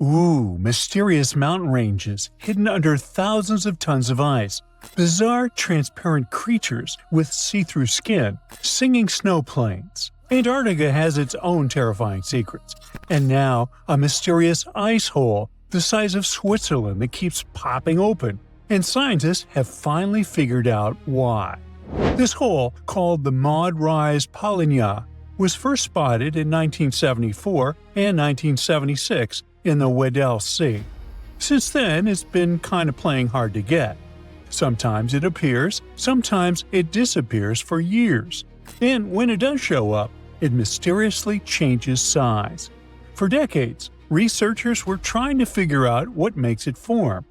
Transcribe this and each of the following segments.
Ooh, mysterious mountain ranges hidden under thousands of tons of ice. Bizarre, transparent creatures with see-through skin, singing snow plains. Antarctica has its own terrifying secrets. And now, a mysterious ice hole the size of Switzerland that keeps popping open. And scientists have finally figured out why. This hole, called the Maud Rise polynya, was first spotted in 1974 and 1976 in the Weddell Sea. Since then, it's been kind of playing hard to get. Sometimes it appears, sometimes it disappears for years. And when it does show up, it mysteriously changes size. For decades, researchers were trying to figure out what makes it form.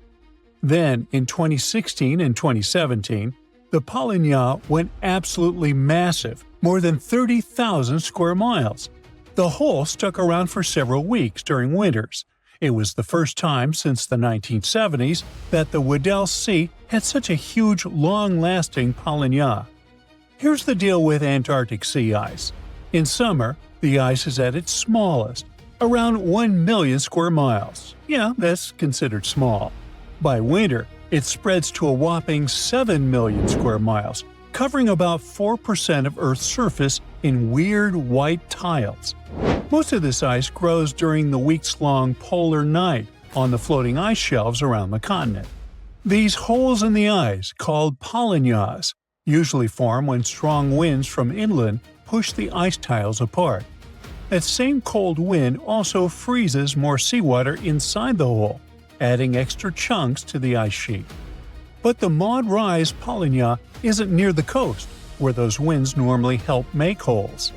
Then, in 2016 and 2017, the polynya went absolutely massive, more than 30,000 square miles. The hole stuck around for several weeks during winters. It was the first time since the 1970s that the Weddell Sea had such a huge, long-lasting polynya. Here's the deal with Antarctic sea ice. In summer, the ice is at its smallest, around 1 million square miles. Yeah, that's considered small. By winter, it spreads to a whopping 7 million square miles, covering about 4% of Earth's surface in weird white tiles. Most of this ice grows during the weeks-long polar night on the floating ice shelves around the continent. These holes in the ice, called polynyas, usually form when strong winds from inland push the ice tiles apart. That same cold wind also freezes more seawater inside the hole, adding extra chunks to the ice sheet. But the Maud Rise polynya isn't near the coast, where those winds normally help make holes.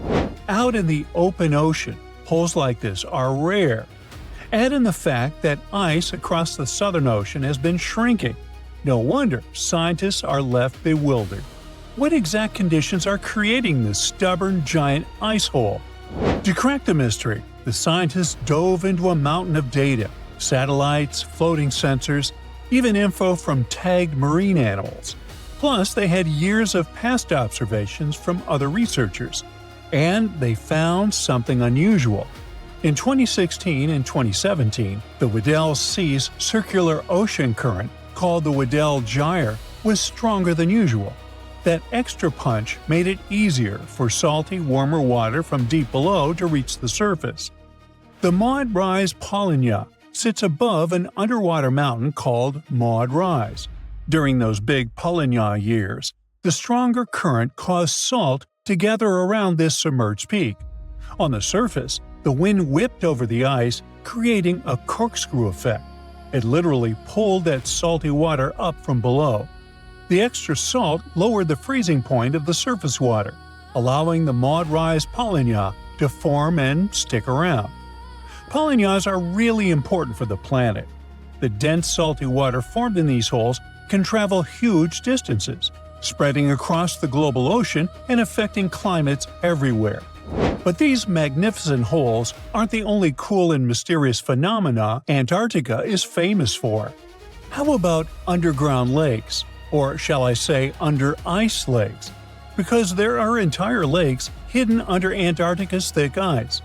Out in the open ocean, holes like this are rare. Add in the fact that ice across the Southern Ocean has been shrinking. No wonder scientists are left bewildered. What exact conditions are creating this stubborn giant ice hole? To crack the mystery, the scientists dove into a mountain of data: satellites, floating sensors, even info from tagged marine animals. Plus, they had years of past observations from other researchers. And they found something unusual. In 2016 and 2017, the Weddell Sea's circular ocean current, called the Weddell Gyre, was stronger than usual. That extra punch made it easier for salty, warmer water from deep below to reach the surface. The Maud Rise polynya sits above an underwater mountain called Maud Rise. During those big polynya years, the stronger current caused salt to gather around this submerged peak. On the surface, the wind whipped over the ice, creating a corkscrew effect. It literally pulled that salty water up from below. The extra salt lowered the freezing point of the surface water, allowing the Maud Rise polynya to form and stick around. Polynyas are really important for the planet. The dense salty water formed in these holes can travel huge distances, spreading across the global ocean and affecting climates everywhere. But these magnificent holes aren't the only cool and mysterious phenomena Antarctica is famous for. How about underground lakes? Or shall I say under-ice lakes? Because there are entire lakes hidden under Antarctica's thick ice.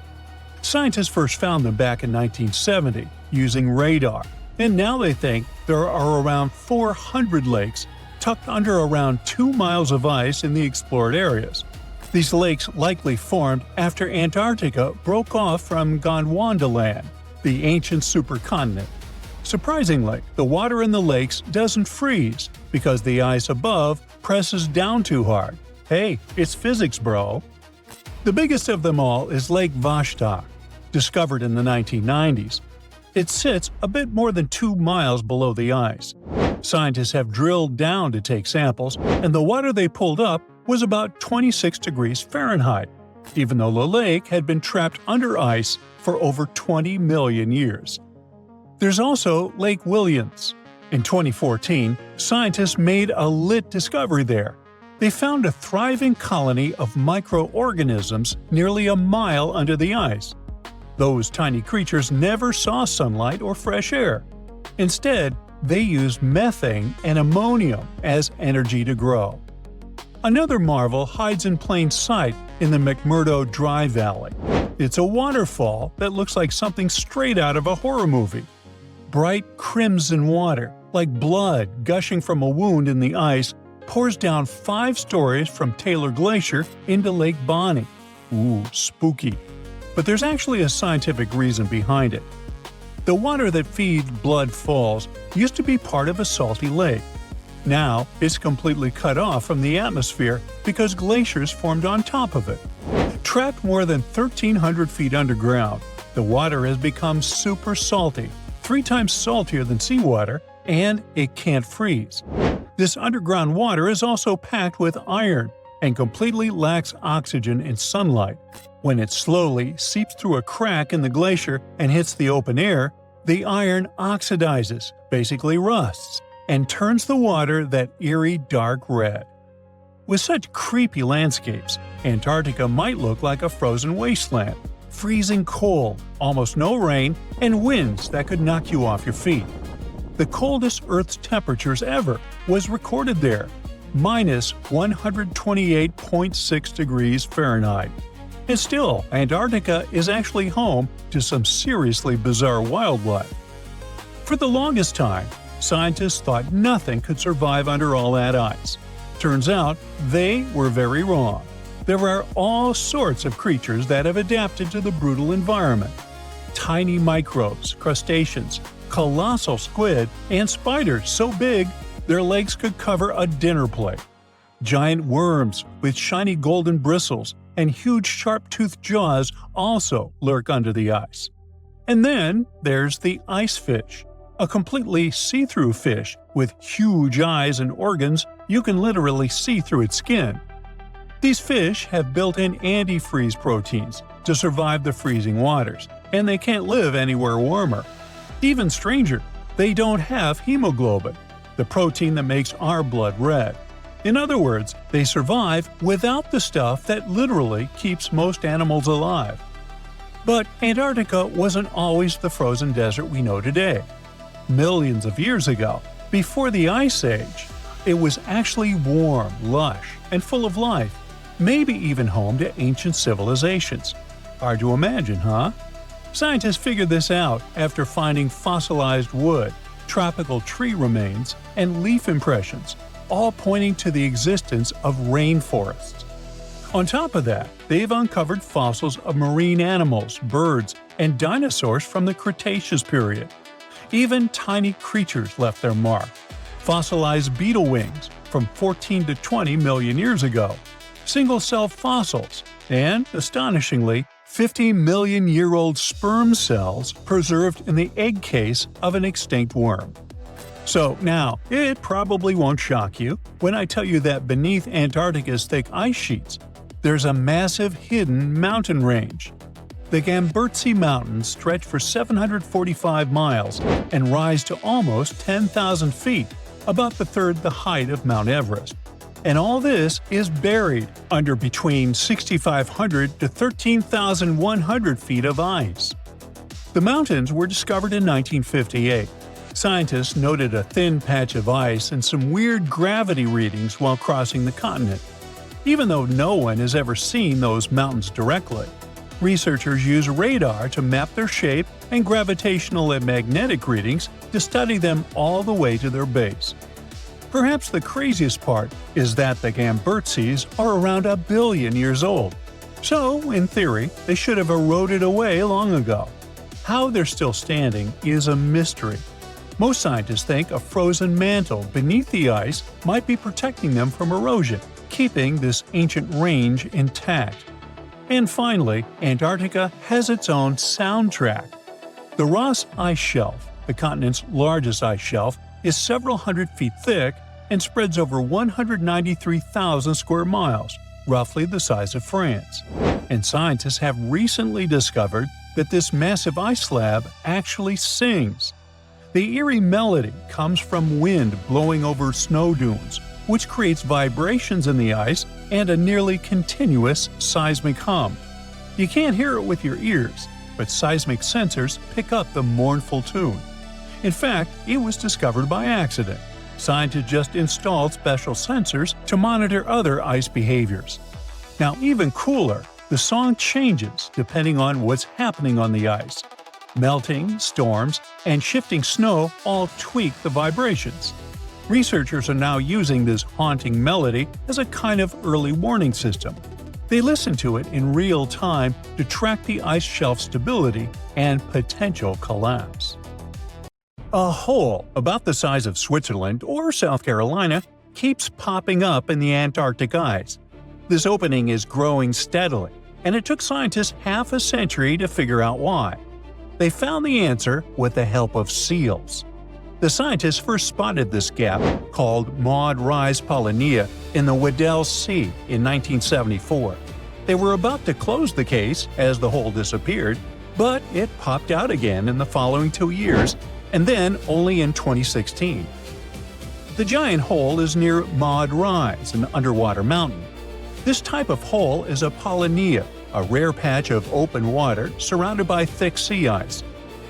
Scientists first found them back in 1970 using radar, and now they think there are around 400 lakes tucked under around 2 miles of ice in the explored areas. These lakes likely formed after Antarctica broke off from Gondwanaland, the ancient supercontinent. Surprisingly, the water in the lakes doesn't freeze because the ice above presses down too hard. Hey, it's physics, bro! The biggest of them all is Lake Vostok, discovered in the 1990s. It sits a bit more than 2 miles below the ice. Scientists have drilled down to take samples, and the water they pulled up was about 26 degrees Fahrenheit, even though the lake had been trapped under ice for over 20 million years. There's also Lake Williams. In 2014, scientists made a lit discovery there. They found a thriving colony of microorganisms nearly a mile under the ice. Those tiny creatures never saw sunlight or fresh air. Instead, they used methane and ammonium as energy to grow. Another marvel hides in plain sight in the McMurdo Dry Valley. It's a waterfall that looks like something straight out of a horror movie. Bright crimson water, like blood gushing from a wound in the ice, pours down 5 stories from Taylor Glacier into Lake Bonny. Ooh, spooky. But there's actually a scientific reason behind it. The water that feeds Blood Falls used to be part of a salty lake. Now, it's completely cut off from the atmosphere because glaciers formed on top of it. Trapped more than 1,300 feet underground, the water has become super salty, 3 times saltier than seawater, and it can't freeze. This underground water is also packed with iron and completely lacks oxygen in sunlight. When it slowly seeps through a crack in the glacier and hits the open air, the iron oxidizes, basically rusts, and turns the water that eerie dark red. With such creepy landscapes, Antarctica might look like a frozen wasteland, freezing cold, almost no rain, and winds that could knock you off your feet. The coldest Earth's temperatures ever was recorded there, minus 128.6 degrees Fahrenheit. And still, Antarctica is actually home to some seriously bizarre wildlife. For the longest time, scientists thought nothing could survive under all that ice. Turns out, they were very wrong. There are all sorts of creatures that have adapted to the brutal environment. Tiny microbes, crustaceans, colossal squid, and spiders so big their legs could cover a dinner plate. Giant worms with shiny golden bristles and huge sharp-toothed jaws also lurk under the ice. And then there's the ice fish, a completely see-through fish with huge eyes and organs you can literally see through its skin. These fish have built-in antifreeze proteins to survive the freezing waters, and they can't live anywhere warmer. Even stranger, they don't have hemoglobin, the protein that makes our blood red. In other words, they survive without the stuff that literally keeps most animals alive. But Antarctica wasn't always the frozen desert we know today. Millions of years ago, before the Ice Age, it was actually warm, lush, and full of life, maybe even home to ancient civilizations. Hard to imagine, huh? Scientists figured this out after finding fossilized wood, tropical tree remains, and leaf impressions, all pointing to the existence of rainforests. On top of that, they've uncovered fossils of marine animals, birds, and dinosaurs from the Cretaceous period. Even tiny creatures left their mark. Fossilized beetle wings from 14 to 20 million years ago, single-cell fossils, and, astonishingly, 50-million-year-old sperm cells preserved in the egg case of an extinct worm. So now, it probably won't shock you when I tell you that beneath Antarctica's thick ice sheets, there's a massive hidden mountain range. The Gamburtsi Mountains stretch for 745 miles and rise to almost 10,000 feet, about the third the height of Mount Everest. And all this is buried under between 6,500 to 13,100 feet of ice. The mountains were discovered in 1958. Scientists noted a thin patch of ice and some weird gravity readings while crossing the continent. Even though no one has ever seen those mountains directly, researchers use radar to map their shape and gravitational and magnetic readings to study them all the way to their base. Perhaps the craziest part is that the Gamburtsis are around 1 billion years old. So, in theory, they should have eroded away long ago. How they're still standing is a mystery. Most scientists think a frozen mantle beneath the ice might be protecting them from erosion, keeping this ancient range intact. And finally, Antarctica has its own soundtrack. The Ross Ice Shelf, the continent's largest ice shelf, is several hundred feet thick and spreads over 193,000 square miles, roughly the size of France. And scientists have recently discovered that this massive ice slab actually sings. The eerie melody comes from wind blowing over snow dunes, which creates vibrations in the ice and a nearly continuous seismic hum. You can't hear it with your ears, but seismic sensors pick up the mournful tune. In fact, it was discovered by accident. Scientists just installed special sensors to monitor other ice behaviors. Now, even cooler, The song changes depending on what's happening on the ice. Melting, storms, and shifting snow all tweak the vibrations. Researchers are now using this haunting melody as a kind of early warning system. They listen to it in real time to track the ice shelf stability and potential collapse. A hole about the size of Switzerland or South Carolina keeps popping up in the Antarctic ice. This opening is growing steadily, and it took scientists half a century to figure out why. They found the answer with the help of seals. The scientists first spotted this gap, called Maud Rise Polynya, in the Weddell Sea in 1974. They were about to close the case as the hole disappeared, but it popped out again in the following 2 years, and then only in 2016. The giant hole is near Maud Rise, an underwater mountain. This type of hole is a polynya, a rare patch of open water surrounded by thick sea ice.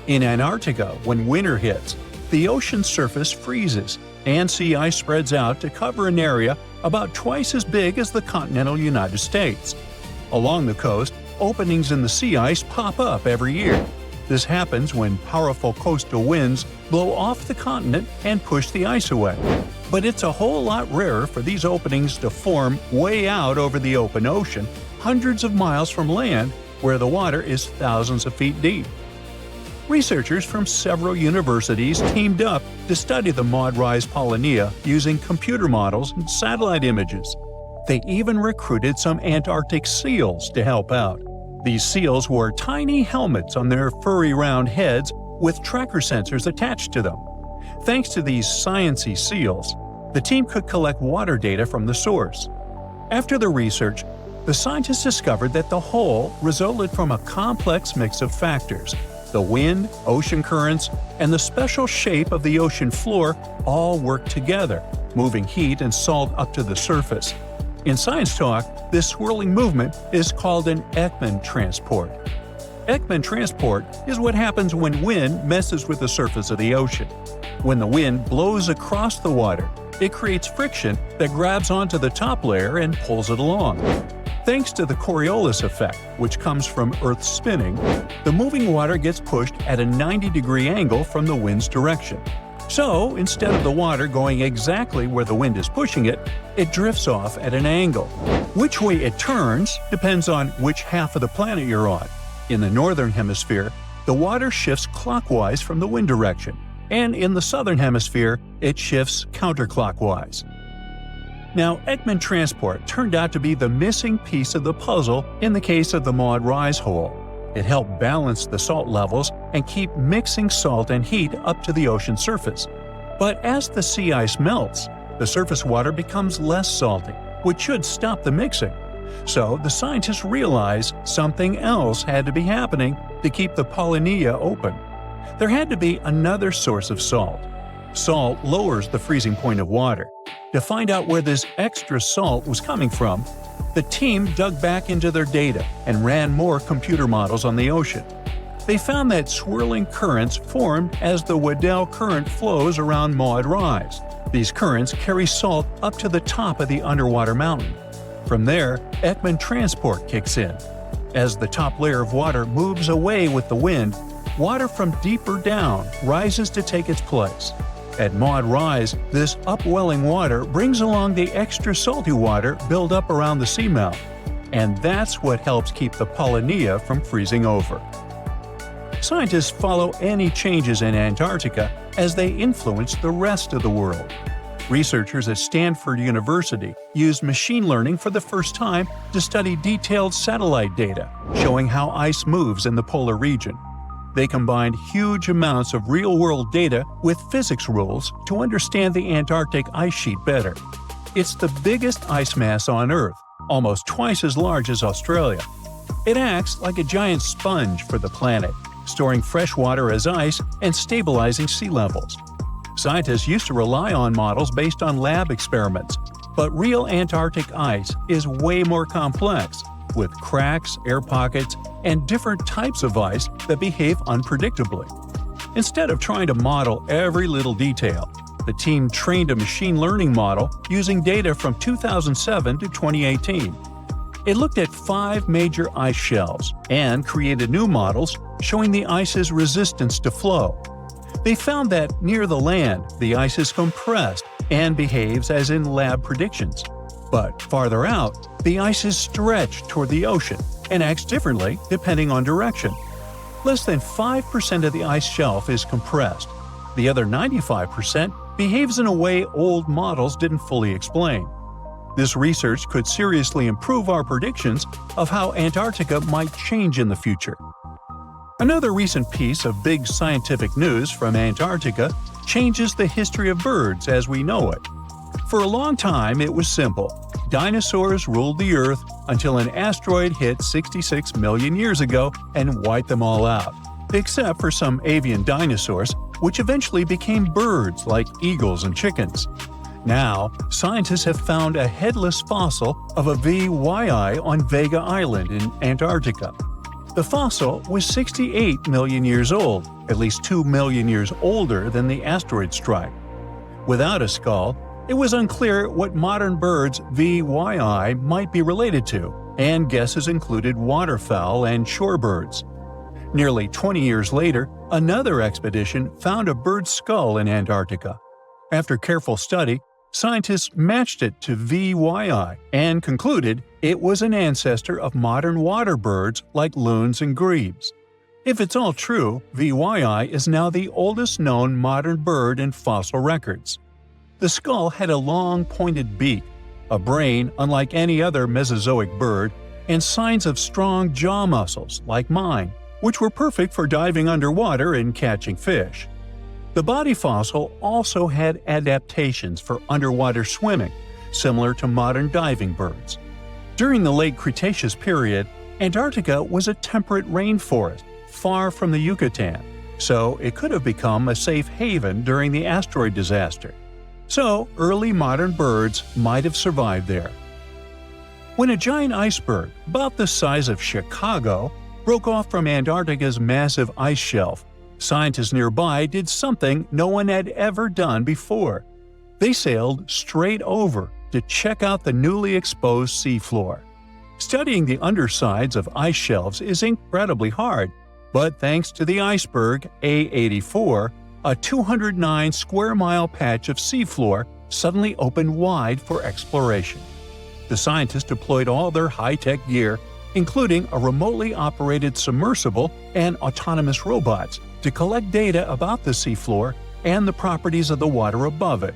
In Antarctica, when winter hits, the ocean surface freezes, and sea ice spreads out to cover an area about twice as big as the continental United States. Along the coast, openings in the sea ice pop up every year. This happens when powerful coastal winds blow off the continent and push the ice away. But it's a whole lot rarer for these openings to form way out over the open ocean, hundreds of miles from land, where the water is thousands of feet deep. Researchers from several universities teamed up to study the Maud Rise Polynya using computer models and satellite images. They even recruited some Antarctic seals to help out. These seals wore tiny helmets on their furry round heads with tracker sensors attached to them. Thanks to these sciencey seals, the team could collect water data from the source. After the research, the scientists discovered that the hole resulted from a complex mix of factors. The wind, ocean currents, and the special shape of the ocean floor all work together, moving heat and salt up to the surface. In science talk, this swirling movement is called an Ekman transport. Ekman transport is what happens when wind messes with the surface of the ocean. When the wind blows across the water, it creates friction that grabs onto the top layer and pulls it along. Thanks to the Coriolis effect, which comes from Earth's spinning, the moving water gets pushed at a 90-degree angle from the wind's direction. So, instead of the water going exactly where the wind is pushing it, it drifts off at an angle. Which way it turns depends on which half of the planet you're on. In the northern hemisphere, the water shifts clockwise from the wind direction, and in the southern hemisphere, it shifts counterclockwise. Now, Ekman transport turned out to be the missing piece of the puzzle in the case of the Maud Rise hole. It helped balance the salt levels and keep mixing salt and heat up to the ocean surface. But as the sea ice melts, the surface water becomes less salty, which should stop the mixing. So the scientists realized something else had to be happening to keep the polynya open. There had to be another source of salt. Salt lowers the freezing point of water. To find out where this extra salt was coming from, the team dug back into their data and ran more computer models on the ocean. They found that swirling currents formed as the Weddell current flows around Maud Rise. These currents carry salt up to the top of the underwater mountain. From there, Ekman transport kicks in. As the top layer of water moves away with the wind, water from deeper down rises to take its place. At Maud Rise, this upwelling water brings along the extra salty water built up around the seamount, and that's what helps keep the polynya from freezing over. Scientists follow any changes in Antarctica as they influence the rest of the world. Researchers at Stanford University used machine learning for the first time to study detailed satellite data showing how ice moves in the polar region. They combined huge amounts of real-world data with physics rules to understand the Antarctic ice sheet better. It's the biggest ice mass on Earth, almost twice as large as Australia. It acts like a giant sponge for the planet, storing fresh water as ice and stabilizing sea levels. Scientists used to rely on models based on lab experiments, but real Antarctic ice is way more complex, with cracks, air pockets, and different types of ice that behave unpredictably. Instead of trying to model every little detail, the team trained a machine learning model using data from 2007 to 2018. It looked at 5 major ice shelves and created new models showing the ice's resistance to flow. They found that near the land, the ice is compressed and behaves as in lab predictions. But farther out, the ice is stretched toward the ocean and acts differently depending on direction. Less than 5% of the ice shelf is compressed. The other 95% behaves in a way old models didn't fully explain. This research could seriously improve our predictions of how Antarctica might change in the future. Another recent piece of big scientific news from Antarctica changes the history of birds as we know it. For a long time, it was simple. Dinosaurs ruled the Earth until an asteroid hit 66 million years ago and wiped them all out, except for some avian dinosaurs, which eventually became birds like eagles and chickens. Now, scientists have found a headless fossil of a VYI on Vega Island in Antarctica. The fossil was 68 million years old, at least 2 million years older than the asteroid strike. Without a skull, it was unclear what modern birds VYI might be related to, and guesses included waterfowl and shorebirds. Nearly 20 years later, another expedition found a bird's skull in Antarctica. After careful study, scientists matched it to VYI and concluded it was an ancestor of modern water birds like loons and grebes. If it's all true, VYI is now the oldest known modern bird in fossil records. The skull had a long, pointed beak, a brain unlike any other Mesozoic bird, and signs of strong jaw muscles like mine, which were perfect for diving underwater and catching fish. The body fossil also had adaptations for underwater swimming, similar to modern diving birds. During the late Cretaceous period, Antarctica was a temperate rainforest, far from the Yucatan, so it could have become a safe haven during the asteroid disaster. So, early modern birds might have survived there. When a giant iceberg, about the size of Chicago, broke off from Antarctica's massive ice shelf, scientists nearby did something no one had ever done before. They sailed straight over to check out the newly exposed seafloor. Studying the undersides of ice shelves is incredibly hard, but thanks to the iceberg A84, a 209 square mile patch of seafloor suddenly opened wide for exploration. The scientists deployed all their high-tech gear, including a remotely operated submersible and autonomous robots, to collect data about the seafloor and the properties of the water above it.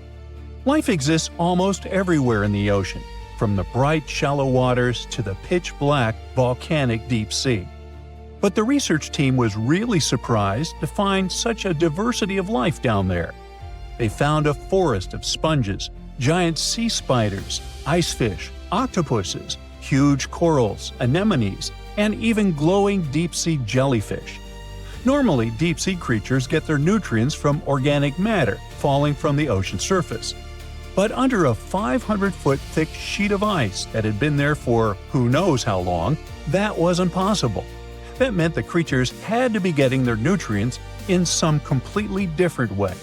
Life exists almost everywhere in the ocean, from the bright shallow waters to the pitch-black volcanic deep sea. But the research team was really surprised to find such a diversity of life down there. They found a forest of sponges, giant sea spiders, icefish, octopuses, huge corals, anemones, and even glowing deep-sea jellyfish. Normally, deep-sea creatures get their nutrients from organic matter falling from the ocean surface. But under a 500-foot thick sheet of ice that had been there for who knows how long, that wasn't possible. That meant the creatures had to be getting their nutrients in some completely different way.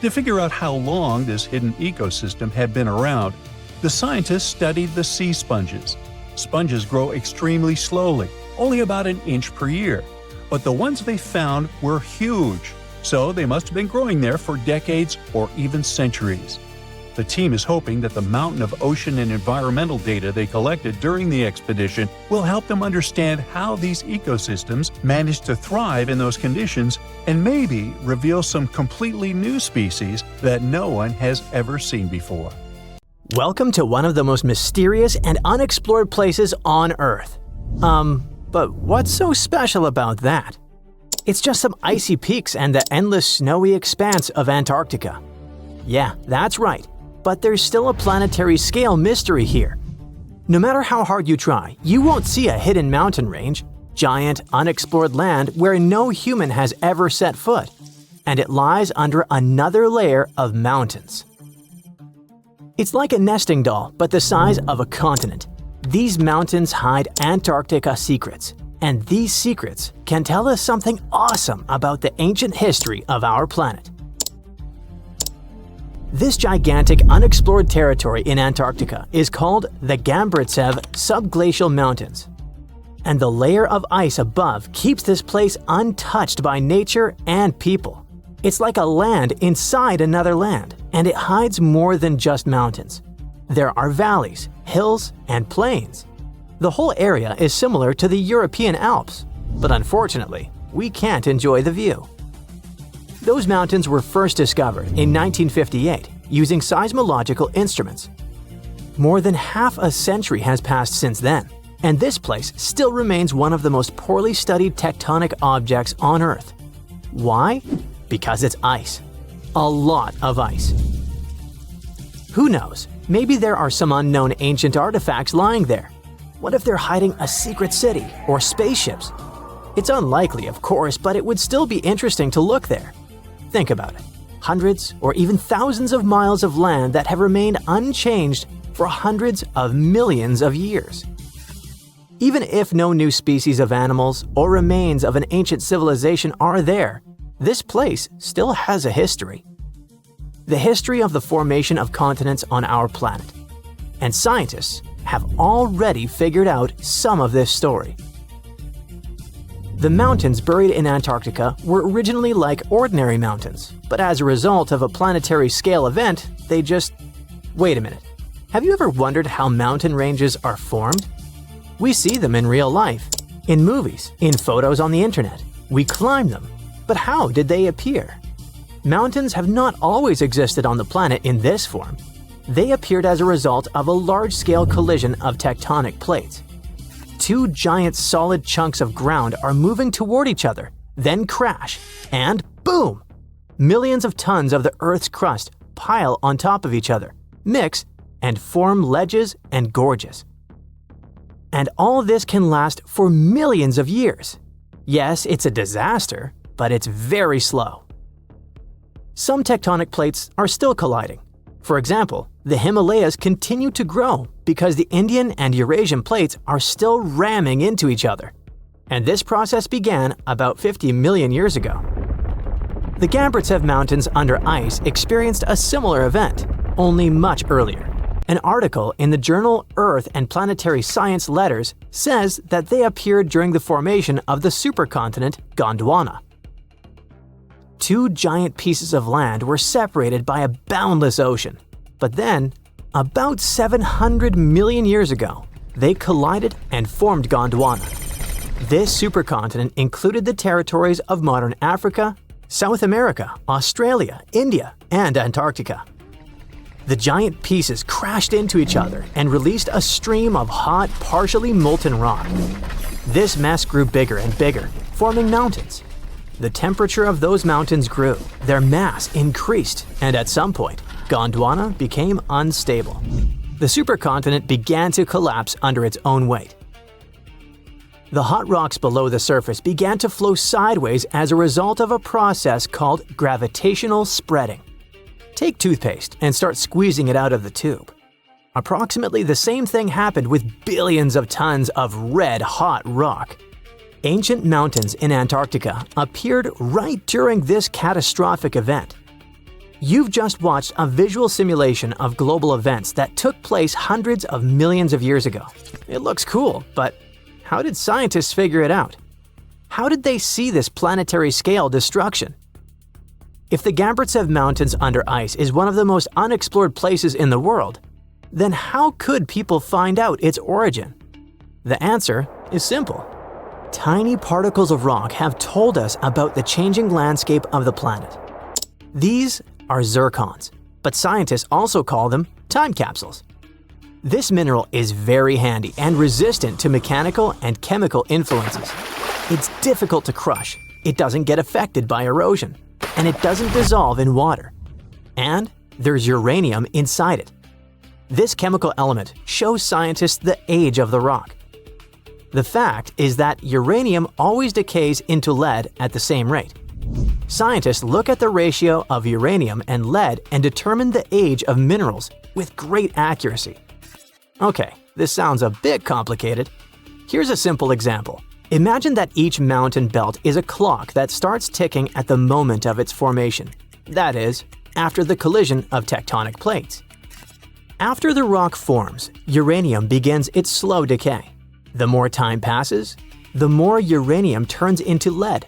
To figure out how long this hidden ecosystem had been around, the scientists studied the sea sponges. Sponges grow extremely slowly, only about an inch per year. But the ones they found were huge, so they must have been growing there for decades or even centuries. The team is hoping that the mountain of ocean and environmental data they collected during the expedition will help them understand how these ecosystems managed to thrive in those conditions and maybe reveal some completely new species that no one has ever seen before. Welcome to one of the most mysterious and unexplored places on Earth. But what's so special about that? It's just some icy peaks and the endless snowy expanse of Antarctica. Yeah, that's right. But there's still a planetary scale mystery here. No matter how hard you try, you won't see a hidden mountain range, giant, unexplored land where no human has ever set foot. And it lies under another layer of mountains. It's like a nesting doll, but the size of a continent. These mountains hide Antarctica secrets, and these secrets can tell us something awesome about the ancient history of our planet. This gigantic unexplored territory in Antarctica is called the Gambritsev Subglacial Mountains. And the layer of ice above keeps this place untouched by nature and people. It's like a land inside another land, and it hides more than just mountains. There are valleys, hills, and plains. The whole area is similar to the European Alps, but unfortunately, we can't enjoy the view. Those mountains were first discovered in 1958 using seismological instruments. More than half a century has passed since then, and this place still remains one of the most poorly studied tectonic objects on Earth. Why? Because it's ice. A lot of ice. Who knows? Maybe there are some unknown ancient artifacts lying there. What if they're hiding a secret city or spaceships? It's unlikely, of course, but it would still be interesting to look there. Think about it. Hundreds or even thousands of miles of land that have remained unchanged for hundreds of millions of years. Even if no new species of animals or remains of an ancient civilization are there, this place still has a history. The history of the formation of continents on our planet. And scientists have already figured out some of this story. The mountains buried in Antarctica were originally like ordinary mountains, but as a result of a planetary scale event, they just… Wait a minute. Have you ever wondered how mountain ranges are formed? We see them in real life, in movies, in photos on the internet. We climb them. But how did they appear? Mountains have not always existed on the planet in this form. They appeared as a result of a large-scale collision of tectonic plates. Two giant solid chunks of ground are moving toward each other, then crash, and boom! Millions of tons of the Earth's crust pile on top of each other, mix, and form ledges and gorges. And all this can last for millions of years. Yes, it's a disaster, but it's very slow. Some tectonic plates are still colliding. For example, the Himalayas continue to grow because the Indian and Eurasian plates are still ramming into each other. And this process began about 50 million years ago. The Gambritsev Mountains under ice experienced a similar event, only much earlier. An article in the journal Earth and Planetary Science Letters says that they appeared during the formation of the supercontinent Gondwana. Two giant pieces of land were separated by a boundless ocean. But then, about 700 million years ago, they collided and formed Gondwana. This supercontinent included the territories of modern Africa, South America, Australia, India, and Antarctica. The giant pieces crashed into each other and released a stream of hot, partially molten rock. This mess grew bigger and bigger, forming mountains. The temperature of those mountains grew, their mass increased, and at some point, Gondwana became unstable. The supercontinent began to collapse under its own weight. The hot rocks below the surface began to flow sideways as a result of a process called gravitational spreading. Take toothpaste and start squeezing it out of the tube. Approximately the same thing happened with billions of tons of red-hot rock. Ancient mountains in Antarctica appeared right during this catastrophic event. You've just watched a visual simulation of global events that took place hundreds of millions of years ago. It looks cool, but how did scientists figure it out? How did they see this planetary scale destruction? If the Gambritsev Mountains under ice is one of the most unexplored places in the world, then how could people find out its origin? The answer is simple. Tiny particles of rock have told us about the changing landscape of the planet. These are zircons, but scientists also call them time capsules. This mineral is very handy and resistant to mechanical and chemical influences. It's difficult to crush, it doesn't get affected by erosion, and it doesn't dissolve in water. And there's uranium inside it. This chemical element shows scientists the age of the rock. The fact is that uranium always decays into lead at the same rate. Scientists look at the ratio of uranium and lead and determine the age of minerals with great accuracy. Okay, this sounds a bit complicated. Here's a simple example. Imagine that each mountain belt is a clock that starts ticking at the moment of its formation. That is, after the collision of tectonic plates. After the rock forms, uranium begins its slow decay. The more time passes, the more uranium turns into lead.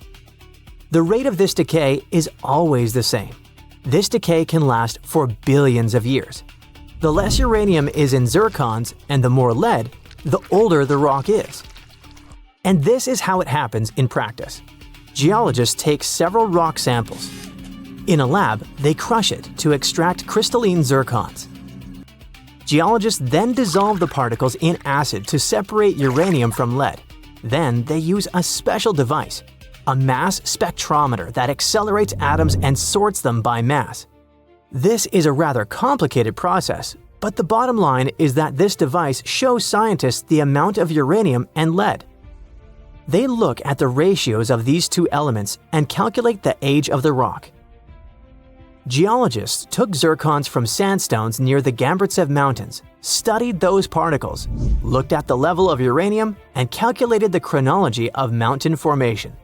The rate of this decay is always the same. This decay can last for billions of years. The less uranium is in zircons and the more lead, the older the rock is. And this is how it happens in practice. Geologists take several rock samples. In a lab, they crush it to extract crystalline zircons. Geologists then dissolve the particles in acid to separate uranium from lead. Then they use a special device, a mass spectrometer that accelerates atoms and sorts them by mass. This is a rather complicated process, but the bottom line is that this device shows scientists the amount of uranium and lead. They look at the ratios of these two elements and calculate the age of the rock. Geologists took zircons from sandstones near the Gambritsev Mountains, studied those particles, looked at the level of uranium, and calculated the chronology of mountain formation.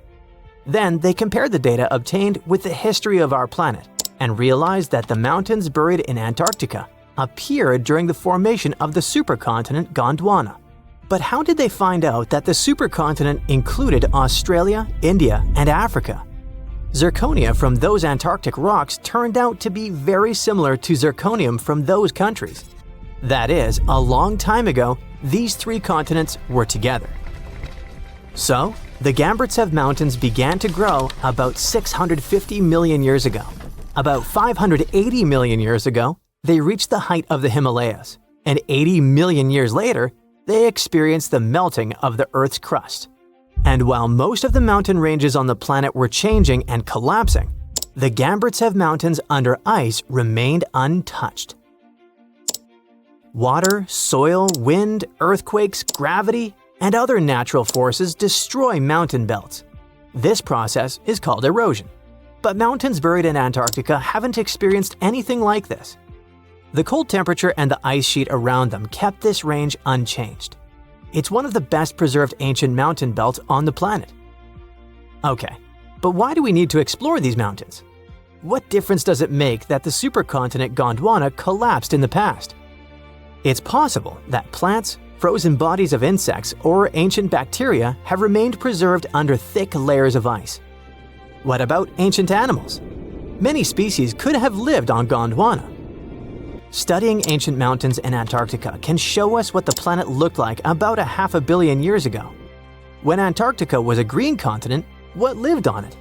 Then they compared the data obtained with the history of our planet and realized that the mountains buried in Antarctica appeared during the formation of the supercontinent Gondwana. But how did they find out that the supercontinent included Australia, India, and Africa? Zirconia from those Antarctic rocks turned out to be very similar to zirconium from those countries. That is, a long time ago, these three continents were together. So, the Gambritsev Mountains began to grow about 650 million years ago. About 580 million years ago, they reached the height of the Himalayas, and 80 million years later, they experienced the melting of the Earth's crust. And while most of the mountain ranges on the planet were changing and collapsing, the Gambritsev Mountains under ice remained untouched. Water, soil, wind, earthquakes, gravity, and other natural forces destroy mountain belts. This process is called erosion. But mountains buried in Antarctica haven't experienced anything like this. The cold temperature and the ice sheet around them kept this range unchanged. It's one of the best preserved ancient mountain belts on the planet. Okay, but why do we need to explore these mountains? What difference does it make that the supercontinent Gondwana collapsed in the past? It's possible that plants, frozen bodies of insects, or ancient bacteria have remained preserved under thick layers of ice. What about ancient animals? Many species could have lived on Gondwana. Studying ancient mountains in Antarctica can show us what the planet looked like about 500 million years ago. When Antarctica was a green continent, what lived on it?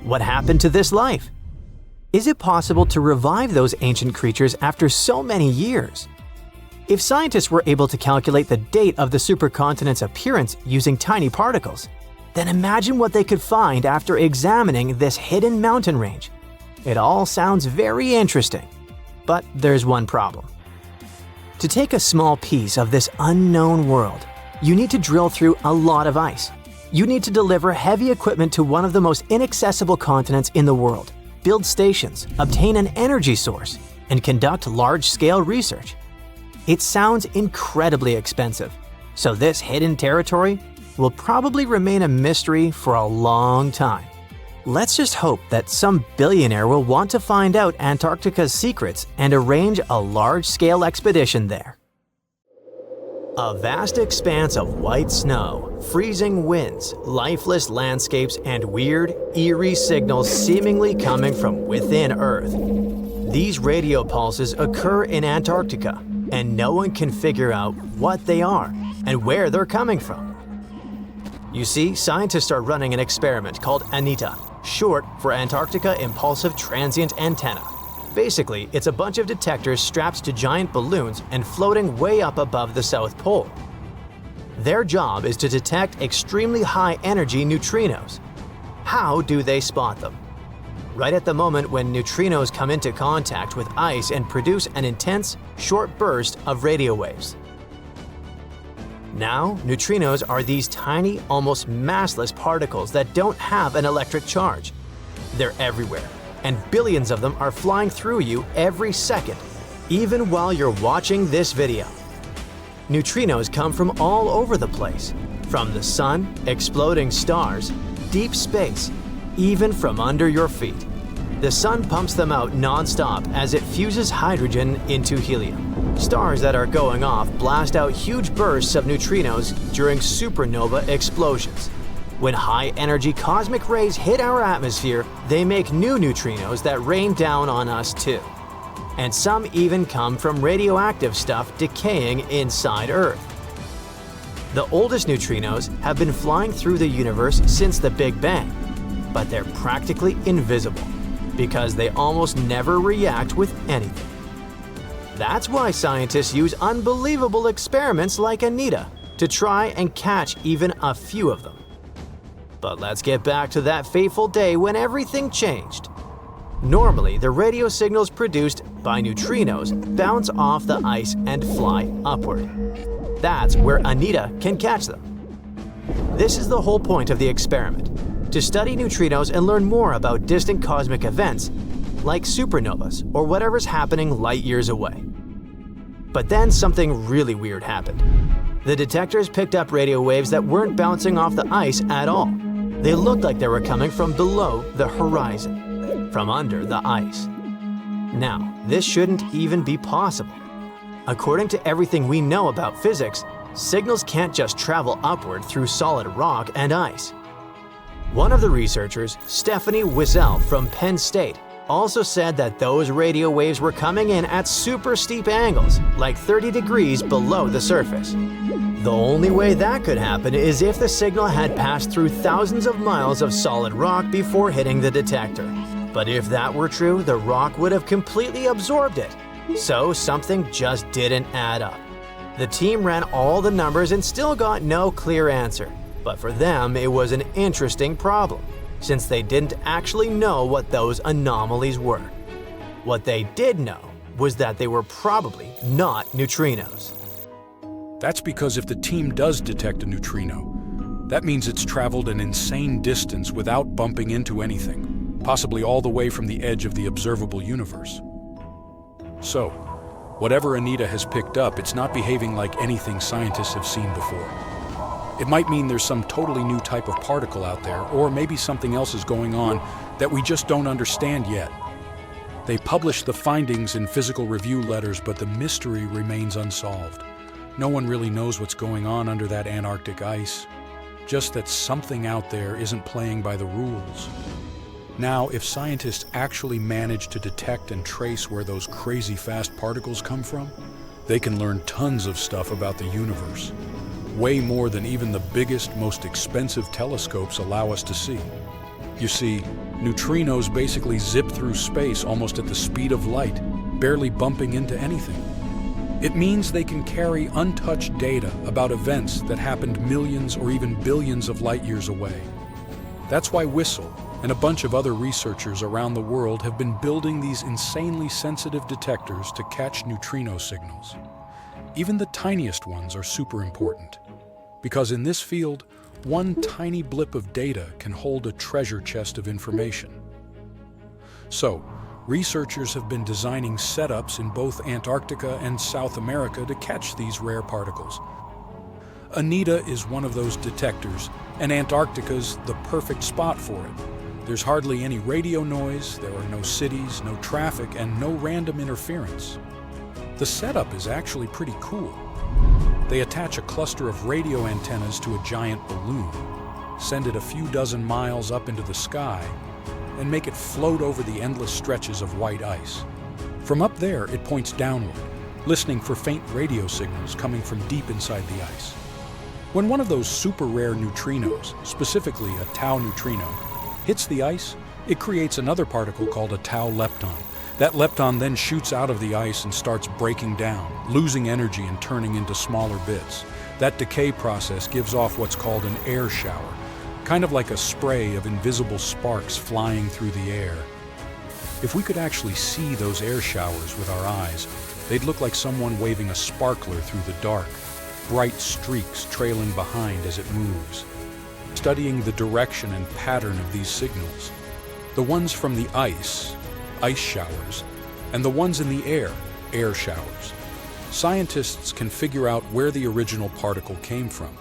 What happened to this life? Is it possible to revive those ancient creatures after so many years? If scientists were able to calculate the date of the supercontinent's appearance using tiny particles, then imagine what they could find after examining this hidden mountain range. It all sounds very interesting. But there's one problem. To take a small piece of this unknown world, you need to drill through a lot of ice. You need to deliver heavy equipment to one of the most inaccessible continents in the world, build stations, obtain an energy source, and conduct large-scale research. It sounds incredibly expensive, so this hidden territory will probably remain a mystery for a long time. Let's just hope that some billionaire will want to find out Antarctica's secrets and arrange a large-scale expedition there. A vast expanse of white snow, freezing winds, lifeless landscapes, and weird, eerie signals seemingly coming from within Earth. These radio pulses occur in Antarctica, and no one can figure out what they are and where they're coming from. You see, scientists are running an experiment called ANITA, short for Antarctica Impulsive Transient Antenna. Basically, it's a bunch of detectors strapped to giant balloons and floating way up above the South Pole. Their job is to detect extremely high-energy neutrinos. How do they spot them? Right at the moment when neutrinos come into contact with ice and produce an intense, short burst of radio waves. Now, neutrinos are these tiny, almost massless particles that don't have an electric charge. They're everywhere, and billions of them are flying through you every second, even while you're watching this video. Neutrinos come from all over the place, from the sun, exploding stars, deep space, even from under your feet. The sun pumps them out non-stop as it fuses hydrogen into helium. Stars that are going off blast out huge bursts of neutrinos during supernova explosions. When high-energy cosmic rays hit our atmosphere, they make new neutrinos that rain down on us too. And some even come from radioactive stuff decaying inside Earth. The oldest neutrinos have been flying through the universe since the Big Bang, but they're practically invisible because they almost never react with anything. That's why scientists use unbelievable experiments like Anita to try and catch even a few of them. But let's get back to that fateful day when everything changed. Normally, the radio signals produced by neutrinos bounce off the ice and fly upward. That's where Anita can catch them. This is the whole point of the experiment, to study neutrinos and learn more about distant cosmic events, like supernovas or whatever's happening light years away. But then something really weird happened. The detectors picked up radio waves that weren't bouncing off the ice at all. They looked like they were coming from below the horizon, from under the ice. Now, this shouldn't even be possible. According to everything we know about physics, signals can't just travel upward through solid rock and ice. One of the researchers, Stephanie Wiesel from Penn State, also said that those radio waves were coming in at super steep angles, like 30 degrees below the surface. The only way that could happen is if the signal had passed through thousands of miles of solid rock before hitting the detector. But if that were true, the rock would have completely absorbed it. So something just didn't add up. The team ran all the numbers and still got no clear answer. But for them, it was an interesting problem, since they didn't actually know what those anomalies were. What they did know was that they were probably not neutrinos. That's because if the team does detect a neutrino, that means it's traveled an insane distance without bumping into anything, possibly all the way from the edge of the observable universe. So, whatever Anita has picked up, it's not behaving like anything scientists have seen before. It might mean there's some totally new type of particle out there, or maybe something else is going on that we just don't understand yet. They publish the findings in physical review letters, but the mystery remains unsolved. No one really knows what's going on under that Antarctic ice, just that something out there isn't playing by the rules. Now, if scientists actually manage to detect and trace where those crazy fast particles come from, they can learn tons of stuff about the universe. Way more than even the biggest, most expensive telescopes allow us to see. You see, neutrinos basically zip through space almost at the speed of light, barely bumping into anything. It means they can carry untouched data about events that happened millions or even billions of light years away. That's why Wiesel and a bunch of other researchers around the world have been building these insanely sensitive detectors to catch neutrino signals. Even the tiniest ones are super important, because in this field, one tiny blip of data can hold a treasure chest of information. So, researchers have been designing setups in both Antarctica and South America to catch these rare particles. Anita is one of those detectors, and Antarctica's the perfect spot for it. There's hardly any radio noise, there are no cities, no traffic, and no random interference. The setup is actually pretty cool. They attach a cluster of radio antennas to a giant balloon, send it a few dozen miles up into the sky, and make it float over the endless stretches of white ice. From up there, it points downward, listening for faint radio signals coming from deep inside the ice. When one of those super rare neutrinos, specifically a tau neutrino, hits the ice, it creates another particle called a tau lepton. That lepton then shoots out of the ice and starts breaking down, losing energy and turning into smaller bits. That decay process gives off what's called an air shower, kind of like a spray of invisible sparks flying through the air. If we could actually see those air showers with our eyes, they'd look like someone waving a sparkler through the dark, bright streaks trailing behind as it moves. Studying the direction and pattern of these signals, the ones from the ice showers, and the ones in the air showers, scientists can figure out where the original particle came from.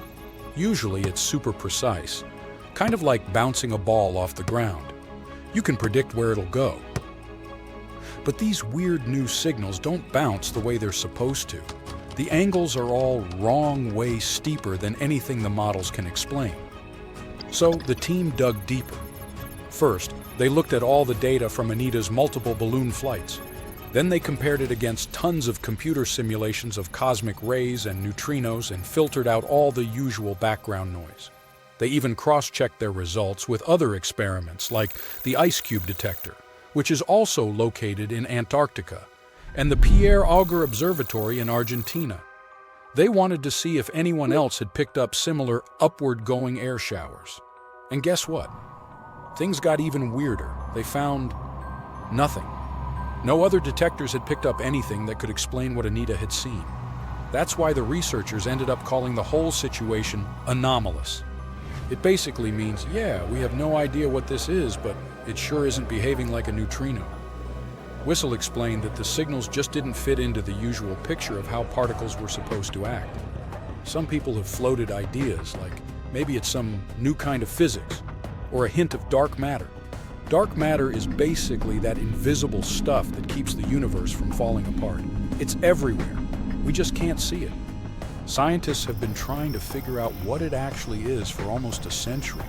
Usually it's super precise, kind of like bouncing a ball off the ground. You can predict where it'll go, But these weird new signals don't bounce the way they're supposed to. The angles are all wrong way steeper than anything the models can explain. So the team dug deeper. First, they looked at all the data from Anita's multiple balloon flights. Then they compared it against tons of computer simulations of cosmic rays and neutrinos and filtered out all the usual background noise. They even cross-checked their results with other experiments like the ice cube detector, which is also located in Antarctica, and the Pierre Auger Observatory in Argentina. They wanted to see if anyone else had picked up similar upward-going air showers. And guess what? Things got even weirder. They found nothing. No other detectors had picked up anything that could explain what Anita had seen. That's why the researchers ended up calling the whole situation anomalous. It basically means, yeah, we have no idea what this is, but it sure isn't behaving like a neutrino. Whistle explained that the signals just didn't fit into the usual picture of how particles were supposed to act. Some people have floated ideas, like maybe it's some new kind of physics, or a hint of dark matter. Dark matter is basically that invisible stuff that keeps the universe from falling apart. It's everywhere. We just can't see it. Scientists have been trying to figure out what it actually is for almost a century,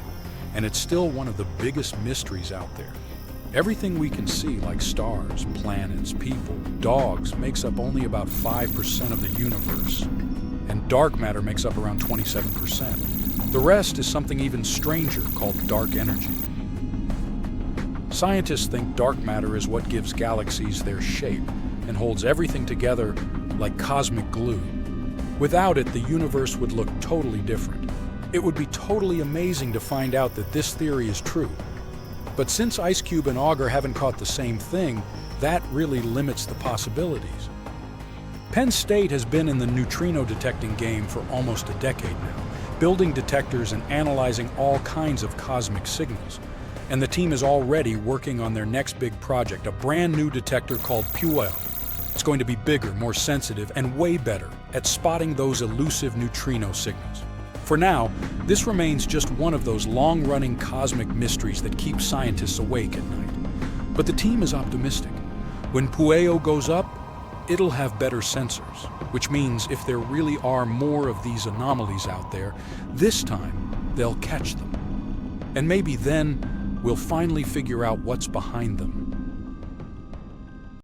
and it's still one of the biggest mysteries out there. Everything we can see, like stars, planets, people, dogs, makes up only about 5% of the universe, and dark matter makes up around 27%. The rest is something even stranger called dark energy. Scientists think dark matter is what gives galaxies their shape and holds everything together like cosmic glue. Without it, the universe would look totally different. It would be totally amazing to find out that this theory is true. But since IceCube and Auger haven't caught the same thing, that really limits the possibilities. Penn State has been in the neutrino detecting game for almost a decade now, building detectors and analyzing all kinds of cosmic signals. And the team is already working on their next big project, a brand new detector called Puel. It's going to be bigger, more sensitive, and way better at spotting those elusive neutrino signals. For now, this remains just one of those long-running cosmic mysteries that keep scientists awake at night. But the team is optimistic. When Pueo goes up, it'll have better sensors, which means if there really are more of these anomalies out there, this time they'll catch them. And maybe then we'll finally figure out what's behind them.